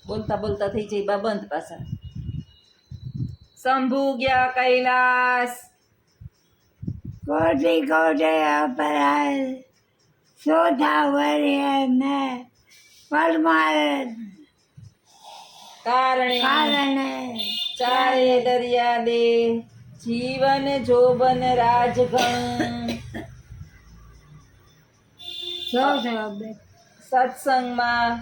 બોલતા બોલતા થઈ જાય બા બંધ પાછા. શંભુ ગયા કૈલાસ, કોટી કોટી અપરાધ, ચોથા વર્ષે મેં પરમાનંદ કારણે ચારે દરિયા દે, જીવન જોબન રાજગણ. સત્સંગમાં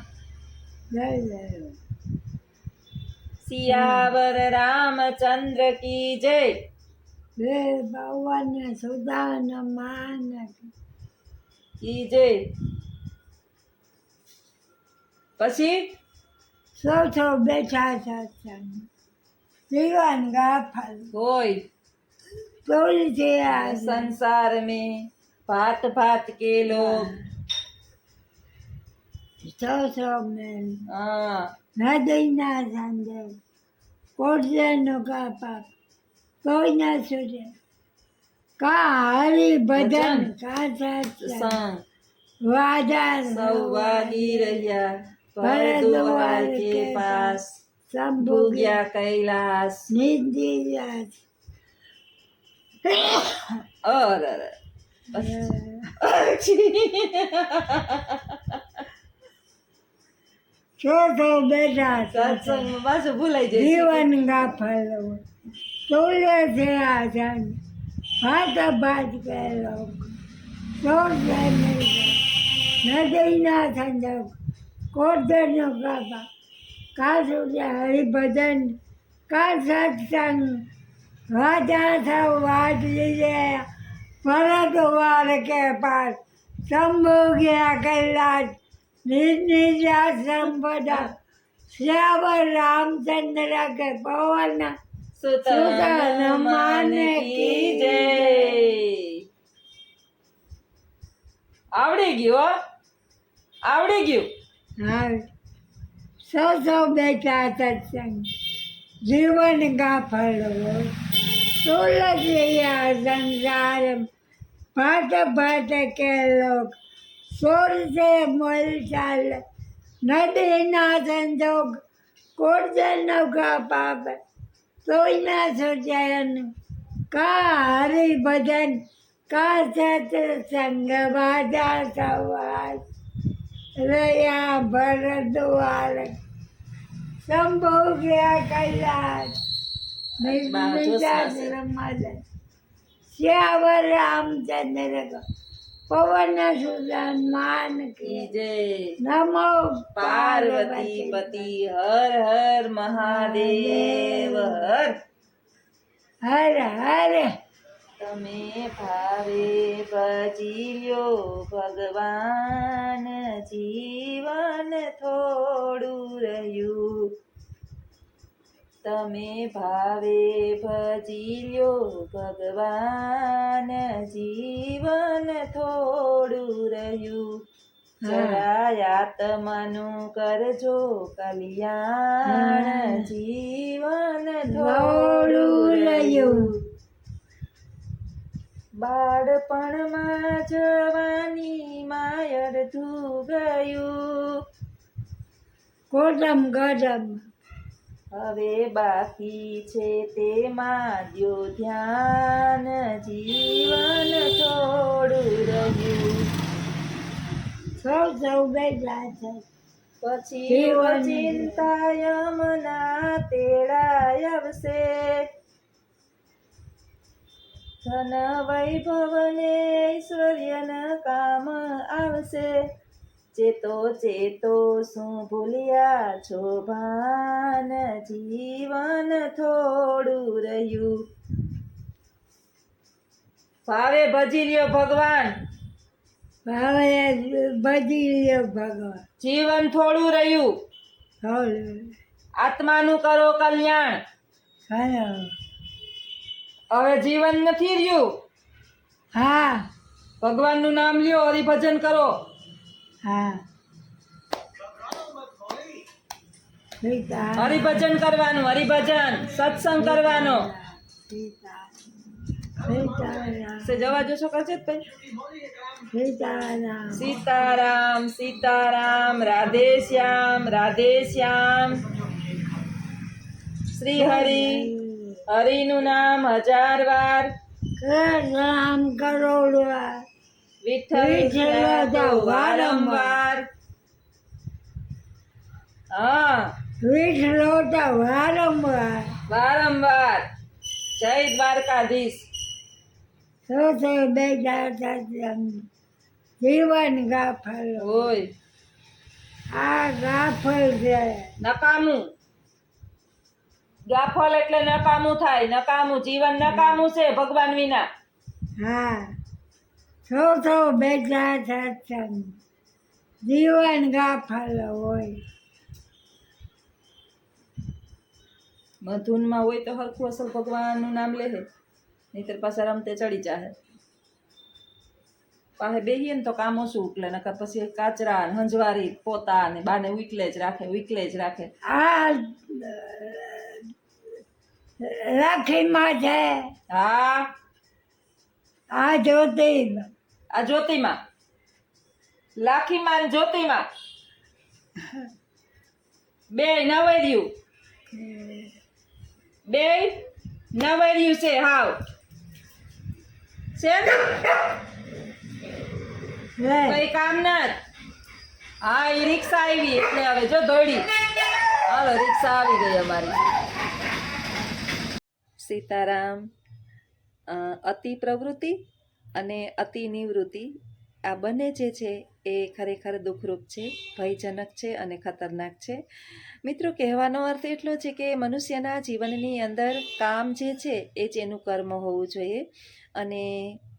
સિયાવર રામચંદ્ર કી જય. ભગવાન સુદાન માન કી જય. પછી સોચો બેઠા સત્સંગ જીવન ગાફલ હોય तुलसी संसार में भात भात के लोग. सौ में हाँ हृदय ना संजय कोटनो का पाप कोई ना सुने का हरि भजन का सत्संग संग वादा सौवादी રહ્યા ભરદ્વાર के पास. शंभु गया कैलास. निंदिया और छोटो बेटा સત્સંગમાં પાછું ભૂલાઈ જાય. जीवन गाफल तुलसी आसन भात भात के लोग नदी ना संजोग कोटनो का का सूर्य हरिभजन का सत्संग राजा था वाद लीजिए भरद्वार के पास. शंभु गया कैलाश निजा संपदा श्यावर रामचंद्र के पवन સુત હનુમાન કી જય. આવડી ગયું હો, આવડી ગયું. हाँ सौ बेटा सत्संग जीवन का फल हो तुलसी संसार भाट भाट के लोग सोर से मोल चाल नदी ना संजोग कोटजनो का पाप सोई ना सुचयन का हरि भजन का सत्संग वाजा सवार रया भरद्वार शंभु गया कैलाश श्यावर रामचंद्र को पवन सुदन मान કી की જય. नमो પાર્વતી પતિ હર હર મહાદેવ હર. हर हर તમે ભાવે ભજી લ્યો ભગવાન, જીવન થોડું રહ્યું. તમે ભાવે ભજી લ્યો ભગવાન, જીવન થોડું રહ્યું. જરાયાત્મનું કરજો કલ્યાણ, જીવન થોડું રહ્યું. બાળપણમાં જવાની અડધું ગયું, कोटम गजम હવે બાકી છે તેમાં દ્યો ધ્યાન, જીવન થોડું રહ્યું. सौ बेटा પછી જીવન. ચિંતા યમના તેડા આવશે, ધન વૈભવ ને ઐશ્વર્યના કામ આવશે. ચેતો ચેતો શું ભૂલ્યા છો ભાન, જીવન થોડું રહ્યું. ભાવે ભજી લ્યો ભગવાન, भावे बजी भगवान જીવન થોડું રહ્યું. होल આત્માનું કરો કલ્યાણ. हेलो હવે જીવન નથી રહ્યું. हाँ ભગવાનનું નામ લ્યો, હરિભજન કરો. हाँ सीता હરિભજન કરવાનું, હરિભજન સત્સંગ કરવાનો. सीता सीता જવા જોશો કરશે ભાઈ. સીતારામ સીતારામ સીતારામ, રાધે શ્યામ રાધે શ્યામ. શ્રી હરિ, હરિનું નામ 1000 વાર, રામ કરોડ વાર, વિઠ્ઠલ તો વારંવાર. હા, વિઠ્ઠલો તો વારંવાર. વારંવાર. જય દ્વારકાધીશ. સોસે બેઠા સત્સંગ, જીવન ગાફલ. હોય આ ગાફલ છે. નકામું. ગાફલ એટલે નકામું થાય. નકામું જીવન નકામું છે ભગવાન વિના. હા, સોસો બેઠા સત્સંગ, જીવન ગાફલ હોય. મધુનમાં હોય તો હરખું અસલ ભગવાનનું નામ લે નહીતર પાછા રમતે ચડી જાહે. પાસે બેહીએ ને તો કામ ઓછું ઉકલે, નકર પછી કાચરા ને હંજવારી પોતા ને બાને ઉકલે જ રાખે. આ રાખીમાં છે. હા, આ જ્યોતિ આ જ્યોતિમાં, લાખીમાં ને જ્યોતિમાં બે નવર્યું, બે નવર્યું છે. હાવ છે ને કઈ કામ ના. હા, એ રિક્ષા આવી એટલે હવે જો દોડી. હાલો, રિક્ષા આવી ગઈ અમારી. સીતારામ. અતિ પ્રવૃત્તિ અને અતિ નિવૃત્તિ આ બંને જે છે એ ખરેખર દુઃખરૂપ છે, ભયજનક છે અને ખતરનાક છે. મિત્રો, કહેવાનો અર્થ એટલો છે કે મનુષ્યના જીવનની અંદર કામ જે છે એ જ એનું કર્મ હોવું જોઈએ અને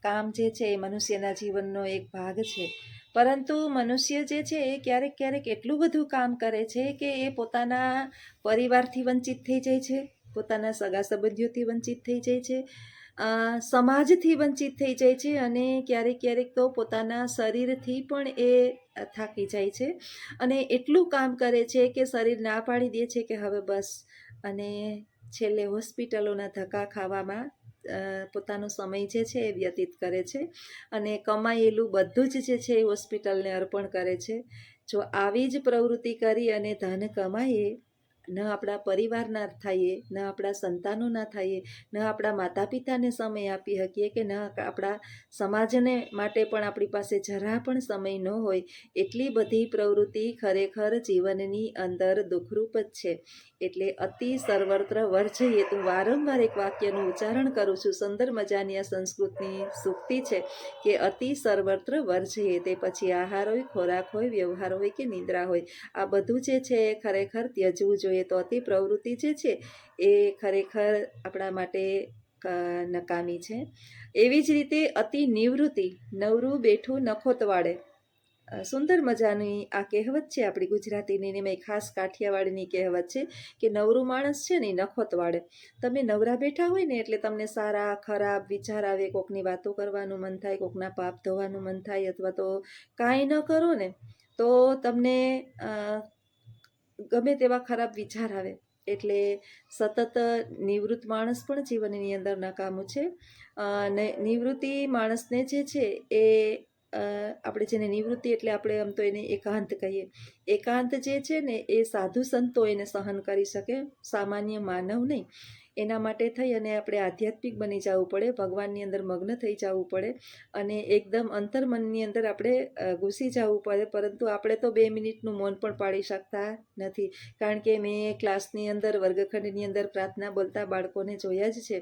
કામ જે છે એ મનુષ્યના જીવનનો એક ભાગ છે. પરંતુ મનુષ્ય જે છે એ ક્યારેક એટલું બધું કામ કરે છે કે એ પોતાના પરિવારથી વંચિત થઈ જાય છે, પોતાના સગા સંબંધીઓથી વંચિત થઈ જાય છે, સમાજથી વંચિત થઈ જાય છે અને ક્યારેક તો પોતાના શરીરથી પણ એ થાકી જાય છે અને એટલું કામ કરે છે કે શરીર ના પાડી દે છે કે હવે બસ. અને છેલ્લે હોસ્પિટલોના ધક્કા ખાવામાં પોતાનો સમય જે છે એ વ્યતીત કરે છે અને કમાયેલું બધું જ જે છે એ હોસ્પિટલને અર્પણ કરે છે. જો આવી જ પ્રવૃત્તિ કરી અને ધન કમાઈએ, ન આપણા પરિવારના થઈએ, ન આપણા સંતાનોના થઈએ, ન આપણા માતા પિતાને સમય આપી શકીએ કે ન આપણા સમાજને માટે પણ આપણી પાસે જરા પણ સમય ન હોય, એટલી બધી પ્રવૃત્તિ ખરેખર જીવનની અંદર દુઃખરૂપ જ છે. એટલે અતિ સર્વત્ર વર્જયે. હું વારંવાર એક વાક્યનું ઉચ્ચારણ કરું છું. સુંદર મજાની આ સંસ્કૃતની સૂક્તિ છે કે અતિ સર્વત્ર વર્જયે. તે પછી આહાર હોય, ખોરાક હોય, વ્યવહાર હોય કે નિદ્રા હોય, આ બધું જે છે એ ખરેખર ત્યજવું જોઈએ. તો અતિ પ્રવૃત્તિ જે છે એ ખરેખર આપણા માટે નકામી છે. એવી જ રીતે અતિ નિવૃત્તિ, નવરું બેઠું નખોત વાળે. સુંદર મજાની આ કહેવત છે આપણી ગુજરાતીની, ને મેં ખાસ કાઠિયાવાડીની કહેવત છે કે નવરું માણસ છે ને નખોત વાળે. તમે નવરા બેઠા હોય ને એટલે તમને સારા ખરાબ વિચાર આવે, કોકની વાતો કરવાનું મન થાય, કોકના પાપ ધોવાનું મન થાય, અથવા તો કાંઈ ન કરો ને તો તમને ગમે તેવા ખરાબ વિચાર આવે. એટલે સતત નિવૃત્ત માણસ પણ જીવનની અંદર નકામું છે. નિવૃત્તિ માણસને જે છે એ આપણે જેને નિવૃત્તિ એટલે આપણે આમ તો એને એકાંત કહીએ. એકાંત જે છે ને એ સાધુ સંતો એને સહન કરી શકે, સામાન્ય માનવ નહીં. એના માટે થઈ અને આપણે આધ્યાત્મિક બની જવું પડે, ભગવાનની અંદર મગ્ન થઈ જવું પડે અને એકદમ અંતર્મનની અંદર આપણે ઘૂસી જવું પડે. પરંતુ આપણે તો 2 મિનિટનું મૌન પણ પાડી શકતા નથી. કારણ કે મેં ક્લાસની અંદર, વર્ગખંડની અંદર પ્રાર્થના બોલતા બાળકોને જોયા જ છે.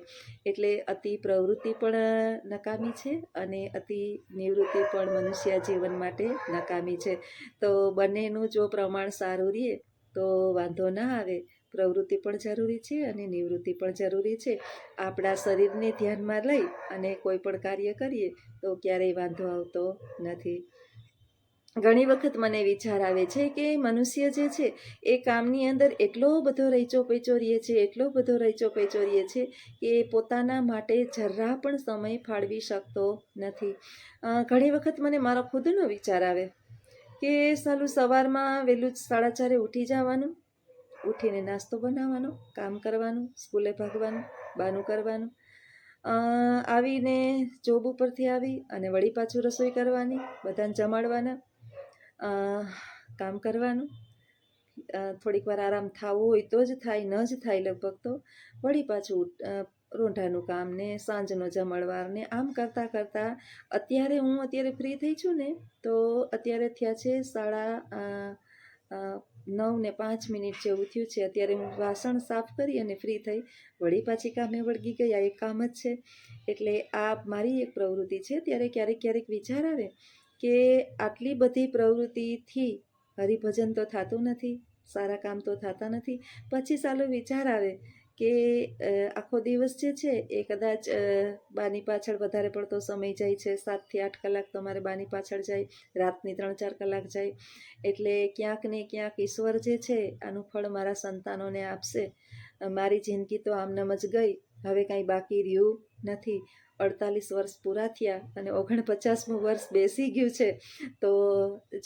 એટલે અતિ પ્રવૃત્તિ પણ નકામી છે અને અતિ નિવૃત્તિ પણ મનુષ્ય જીવન માટે નકામી છે. તો બંનેનું જો પ્રમાણ સારું રહે તો વાંધો ના આવે. પ્રવૃત્તિ પણ જરૂરી છે અને નિવૃત્તિ પણ જરૂરી છે. આપણા શરીરને ધ્યાનમાં લઈ અને કોઈ પણ કાર્ય કરીએ તો ક્યારેય વાંધો આવતો નથી. ઘણી વખત મને વિચાર આવે છે કે મનુષ્ય જે છે એ કામની અંદર એટલો બધો રહીચો પેચો રહે છે, એટલો બધો રહીચો પેચો રહે છે કે પોતાના માટે જરા પણ સમય ફાળવી શકતો નથી. ઘણી વખત મને મારો ખુદનો વિચાર આવે કે સાલું સવારમાં વહેલું 4:30 ઉઠી જવાનું, ઉઠીને નાસ્તો બનાવવાનો, કામ કરવાનું, સ્કૂલે ભાગવાનું, બાનું કરવાનું આવીને જોબ ઉપરથી આવી અને વળી પાછું રસોઈ કરવાની, બધાને જમાડવાના, કામ કરવાનું, થોડીક વાર આરામ થવો હોય તો જ થાય, ન જ થાય લગભગ તો વળી પાછું રોંઢાનું કામ ને સાંજનો જમણવાર ને આમ કરતાં કરતાં અત્યારે ફ્રી થઈ છું ને તો અત્યારે થયા છે 9:05 જેવું થયું છે. અત્યારે હું વાસણ સાફ કરી અને ફ્રી થઈ વળી પાછી કામે વળગી ગઈ. આ એક કામ જ છે. એટલે આ મારી એક પ્રવૃત્તિ છે. ત્યારે ક્યારેક વિચાર આવે કે આટલી બધી પ્રવૃત્તિથી હરિભજન તો થતું નથી, સારા કામ તો થતા નથી. પછી સાલો વિચાર આવે કે આખો દિવસ જે છે એ કદાચ બાની પાછળ વધારે પડતો સમય જાય છે. 7 થી 8 કલાક તો મારે બાની પાછળ જાય, રાતની 3-4 કલાક જાય. એટલે ક્યાંક ને ક્યાંક ઈશ્વર જે છે આનું ફળ મારા સંતાનોને આપશે. મારી જિંદગી તો આમનામ જ ગઈ, હવે કાંઈ બાકી રહ્યું નથી. 48 વર્ષ પૂરા થયા અને 49મું વર્ષ બેસી ગયું છે. તો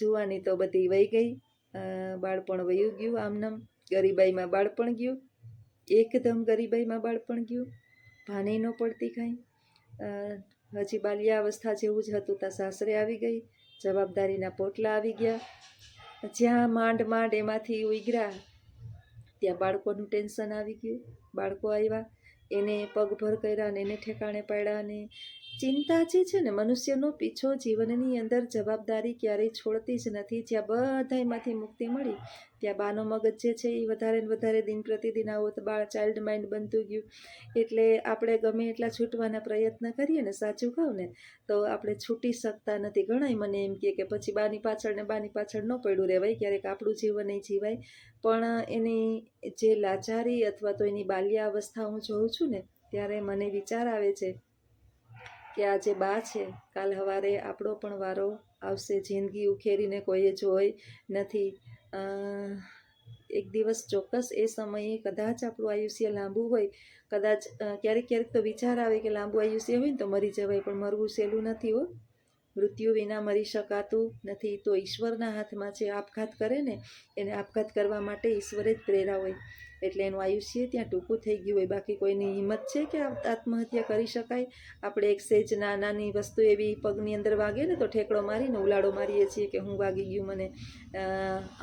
જુવાની તો બધી વહી ગઈ, બાળપણ વયું ગયું, આમનામ ગરીબાઈમાં બાળપણ ગયું, એકદમ ગરીબાઈમાં બાળપણ ગયું, ભાને ન પડતી કાંઈ. હજી બાલ્યાવસ્થા જેવું જ હતું ત્યાં સાસરે આવી ગઈ, જવાબદારીના પોટલા આવી ગયા. જ્યાં માંડ એમાંથી ઉગર્યા ત્યાં બાળકોનું ટેન્શન આવી ગયું. બાળકો આવ્યા, એને પગભર કર્યા અને એને ઠેકાણે પાડ્યા. અને ચિંતા જે છે ને મનુષ્યનો પીછો જીવનની અંદર જવાબદારી ક્યારેય છોડતી જ નથી. જ્યાં બધાયમાંથી મુક્તિ મળી ત્યાં બાનો મગજ જે છે એ વધારે ને વધારે દિન પ્રતિદિન આવો તો ચાઇલ્ડ માઇન્ડ બનતું ગયું. એટલે આપણે ગમે એટલા છૂટવાના પ્રયત્ન કરીએ ને, સાચું કહું ને તો આપણે છૂટી શકતા નથી. ઘણાય મને એમ કહે કે પછી બાની પાછળ ન પડ્યું રહેવાય, ક્યારેક આપણું જીવન એ જીવાય. પણ એની જે લાચારી અથવા તો એની બાલ્યાવસ્થા હું જોઉં છું ને ત્યારે મને વિચાર આવે છે કે આ જે બા છે કાલ સવારે આપણો પણ વારો આવશે. જિંદગી ઉખેરીને કોઈએ જોઈ નથી. એક દિવસ ચોક્કસ એ સમયે કદાચ આપણું આયુષ્ય લાંબુ હોય, કદાચ ક્યારેક તો વિચાર આવે કે લાંબુ આયુષ્ય હોય ને તો મરી જવાય, પણ મરવું સહેલું નથી હો. મૃત્યુ વિના મરી શકાતું નથી. તો ઈશ્વરના હાથમાં છે. આપઘાત કરે ને એને આપઘાત કરવા માટે ઈશ્વરે જ પ્રેરા હોય. એટલે એનું આયુષ્ય ત્યાં ટૂંકું થઈ ગયું હોય. બાકી કોઈની હિંમત છે કે આત્મહત્યા કરી શકાય? આપણે એક સેજ નાની વસ્તુ એવી પગની અંદર વાગે ને તો ઠેકડો મારીને ઉલાળો મારીએ છીએ કે હું વાગી ગયું મને.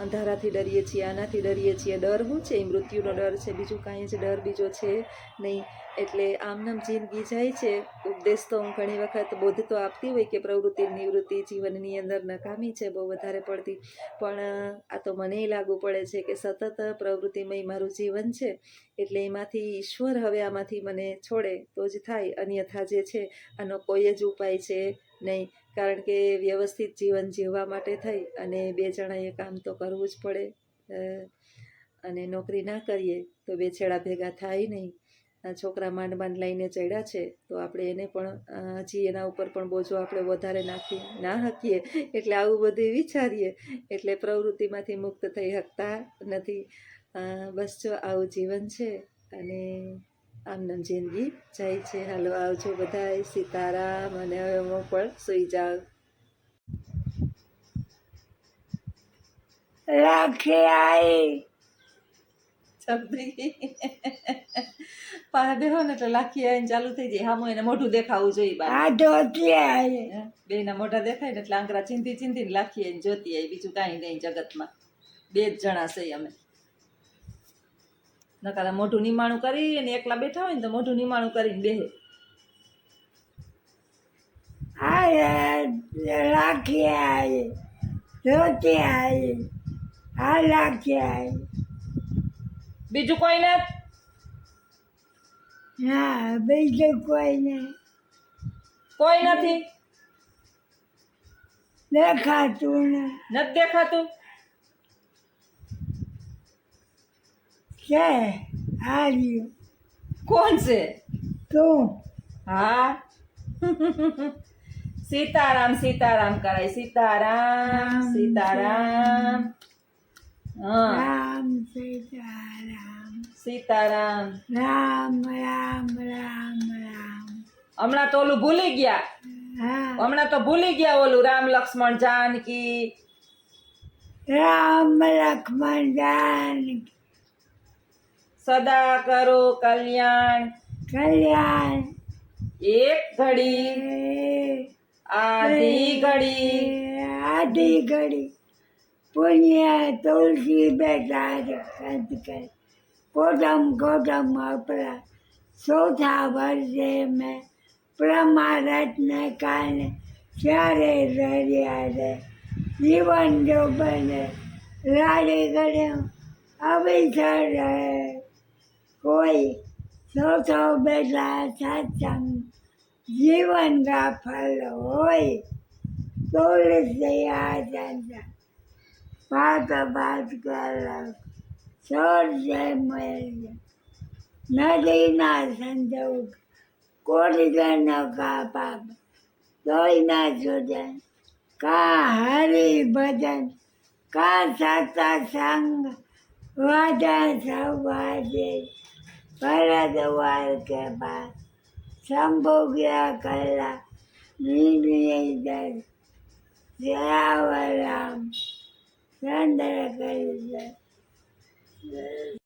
અંધારાથી ડરીએ છીએ, આનાથી ડરીએ છીએ. ડર શું છે? એ મૃત્યુનો ડર છે, બીજું કાંઈ જ ડર બીજો છે નહીં. એટલે આમનામ જિંદગી જાય છે. ઉપદેશ તો હું ઘણી વખત બોધ તો આપતી હોય કે પ્રવૃત્તિ નિવૃત્તિ જીવનની અંદર નકામી છે બહુ વધારે પડતી. પણ આ તો મને લાગુ પડે છે કે સતત પ્રવૃત્તિમય મારું જીવન છે. એટલે એમાંથી ઈશ્વર હવે આમાંથી મને છોડે તો જ થાય, અન્યથા જે છે આનો કોઈ જ ઉપાય છે નહીં. કારણ કે વ્યવસ્થિત જીવન જીવવા માટે થઈ અને બે જણાએ કામ તો કરવું જ પડે. અને નોકરી ના કરીએ તો બે છેડા ભેગા થાય નહીં. છોકરા માંડ લઈને ચડ્યા છે તો આપણે એને પણ હજી એના ઉપર પણ બોજો આપણે વધારે નાખી ના શકીએ. એટલે આવું બધું વિચારીએ એટલે પ્રવૃત્તિમાંથી મુક્ત થઈ શકતા નથી. બસ જો આવું જીવન છે અને આમનામ જિંદગી જાય છે. હાલો આવજો બધાય. સીતારામ. અને હવે હું પણ સૂઈ જાઉં. રાખી આવી છબરી પાસે બેહો ને એટલે લાખી આવીને ચાલુ થઈ જાય. હામું એને મોઢું દેખાવું જોઈએ. બા આ ધોતી આવી બેના મોઢા દેખાય ને એટલે આંકડા ચિંતી લાખી આવીને જોતી આવી. બીજું કાંઈ નહીં જગતમાં. બે જ જણા છે અમે. નકર મોઢું નિમાણું કરી અને એકલા બેઠા હોય ને તો મોઢું નિમાણું કરીને બેહે. રાખી આવી ધોતી આવી આ રાખી આવી બીજું કોઈ નથી. ના બીજું કોઈ નહીં કોઈ નથી. દેખાતું ને નથી દેખાતું. છે હાર્યું કોણ છે? તું હા. સીતારામ સીતારામ કરાય. સીતારામ સીતારામ. હા રામ સીતારામ સીતારામ. રામ રામ રામ રામ હમણાં તો ઓલું ભૂલી ગયા. હા હમણાં તો ભૂલી ગયા ઓલું રામ લક્ષ્મણ જાનકી. રામ લક્ષ્મણ જાનકી સદા કરો કલ્યાણ. કલ્યાણ એક ઘડી આધી ઘડી આધી ઘડી પુણ્ય તુલસી બેટા કંદ કર કોટમ અપરા ચોથા વર્ષે મેં પ્રમારથને કારણે ચારે દરિયા રે જીવન જો બને રાડી ગળ્યો અવિસર રહે કોઈ ચોથો બેટા સત્સંગ જીવન કા ફલ હોય તુલસી આચંદ પાત કલાક ચોર છે મેળ નદીના સંજોગ કોટી જણનો કા પાપ તોય ના છૂટે કા હરિ ભજન કા સત્સંગ વાજા સવાજે ભરત વાર કે બાદ શંભુ ગયા કલા નીલી દર જયાવરામ ચંદ્ર કરી